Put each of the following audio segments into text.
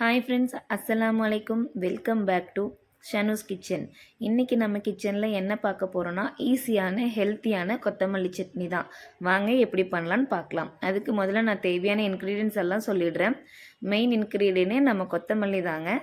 Hi friends, அஸ்ஸலாமு அலைக்கும். Welcome back to Shanu's kitchen. இன்றைக்கி நம்ம கிச்சனில் என்ன பார்க்க போகிறோன்னா, ஈஸியான ஹெல்த்தியான கொத்தமல்லி சட்னி தான். வாங்க எப்படி பண்ணலான்னு பார்க்கலாம். அதுக்கு முதல்ல நான் தேவையான இன்க்ரீடியன்ஸ் எல்லாம் சொல்லிடுறேன். மெயின் இன்க்ரீடியனே நம்ம கொத்தமல்லி தாங்க.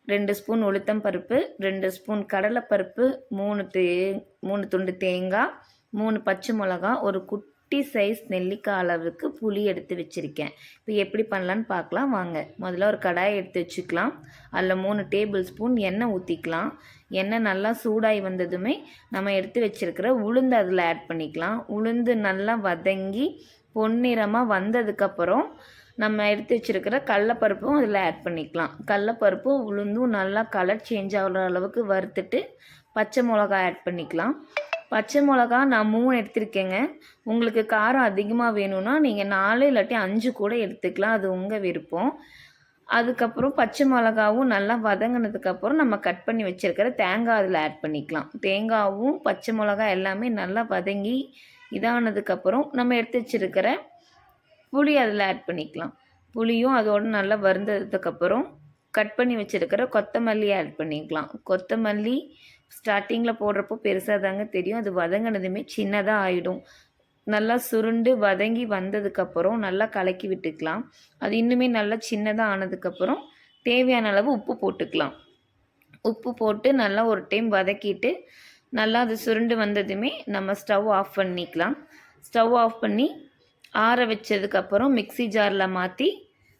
2 ஸ்பூன் உளுத்தம் பருப்பு, 2 ஸ்பூன் கடலைப்பருப்பு, 3 துண்டு தேங்காய், 3 பச்சை மிளகா, ஒரு குட்டி சைஸ் நெல்லிக்காய் அளவுக்கு புளி எடுத்து வச்சுருக்கேன். இப்போ எப்படி பண்ணலான்னு பார்க்கலாம் வாங்க. முதல்ல ஒரு கடாயை எடுத்து வச்சுக்கலாம். அதில் 3 டேபிள் ஸ்பூன் எண்ணெய் ஊற்றிக்கலாம். எண்ணெய் நல்லா சூடாகி வந்ததுமே நம்ம எடுத்து வச்சுருக்கிற உளுந்து அதில் ஆட் பண்ணிக்கலாம். உளுந்து நல்லா வதங்கி பொன்னிறமாக வந்ததுக்கப்புறம் நம்ம எடுத்து வச்சுருக்கிற கடலைப்பருப்பும் அதில் ஆட் பண்ணிக்கலாம். கடலைப்பருப்பும் உளுந்தும் நல்லா கலர் சேஞ்ச் ஆகிற அளவுக்கு வறுத்துட்டு பச்சை மிளகா ஆட் பண்ணிக்கலாம். பச்சை மிளகா நான் 3 எடுத்திருக்கேங்க. உங்களுக்கு காரம் அதிகமாக வேணும்னா நீங்கள் 4 இல்லாட்டி 5 கூட எடுத்துக்கலாம். அது உங்கள் விருப்பம். அதுக்கப்புறம் பச்சை மிளகாவும் நல்லா வதங்கினதுக்கப்புறம் நம்ம கட் பண்ணி வச்சுருக்கிற தேங்காய் அதில் ஆட் பண்ணிக்கலாம். தேங்காயும் பச்சை மிளகா எல்லாமே நல்லா வதங்கி இதானதுக்கப்புறம் நம்ம எடுத்து வச்சுருக்கிற புளி அதில் ஆட் பண்ணிக்கலாம். புளியும் அதோடு நல்லா வறுந்ததுக்கப்புறம் கட் பண்ணி வச்சுருக்கிற கொத்தமல்லி ஆட் பண்ணிக்கலாம். கொத்தமல்லி ஸ்டார்டிங்கில் போடுறப்போ பெருசாக தாங்க தெரியும். அது வதங்கினதுமே சின்னதாக ஆகிடும். நல்லா சுருண்டு வதங்கி வந்ததுக்கப்புறம் நல்லா கலக்கி விட்டுக்கலாம். அது இன்னுமே நல்லா சின்னதாக ஆனதுக்கப்புறம் தேவையான அளவு உப்பு போட்டுக்கலாம். உப்பு போட்டு நல்லா ஒரு டைம் வதக்கிட்டு நல்லா அது சுருண்டு வந்ததுமே நம்ம ஸ்டவ் ஆஃப் பண்ணிக்கலாம். ஸ்டவ் ஆஃப் பண்ணி ஆற வச்சதுக்கப்புறம் மிக்ஸி ஜாரில் மாற்றி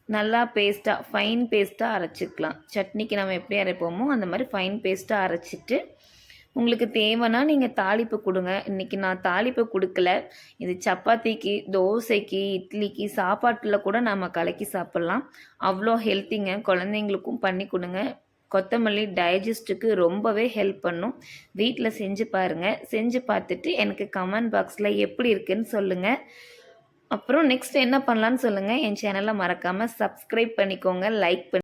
நல்லா பேஸ்ட்டாக ஃபைன் பேஸ்ட்டாக அரைச்சிக்கலாம். சட்னிக்கு நம்ம எப்படி அரைப்போமோ அந்த மாதிரி ஃபைன் பேஸ்ட்டாக அரைச்சிட்டு உங்களுக்கு தேவைன்னா நீங்கள் தாளிப்பு கொடுங்க. இன்றைக்கி நான் தாளிப்பு கொடுக்கல. இது சப்பாத்திக்கு, தோசைக்கு, இட்லிக்கு, சாப்பாட்டில் கூட நம்ம கலக்கி சாப்பிட்லாம். அவ்வளோ ஹெல்த்திங்க. குழந்தைங்களுக்கும் பண்ணி கொடுங்க. கொத்தமல்லி டைஜஸ்ட்டுக்கு ரொம்பவே ஹெல்ப் பண்ணும். வீட்டில் செஞ்சு பாருங்கள். செஞ்சு பார்த்துட்டு எனக்கு கமெண்ட் பாக்ஸில் எப்படி இருக்குன்னு சொல்லுங்கள். அப்புறம் நெக்ஸ்ட் என்ன பண்ணலான்னு சொல்லுங்கள். என் சேனலை மறக்காமல் சப்ஸ்கிரைப் பண்ணிக்கோங்க, லைக் பண்ணி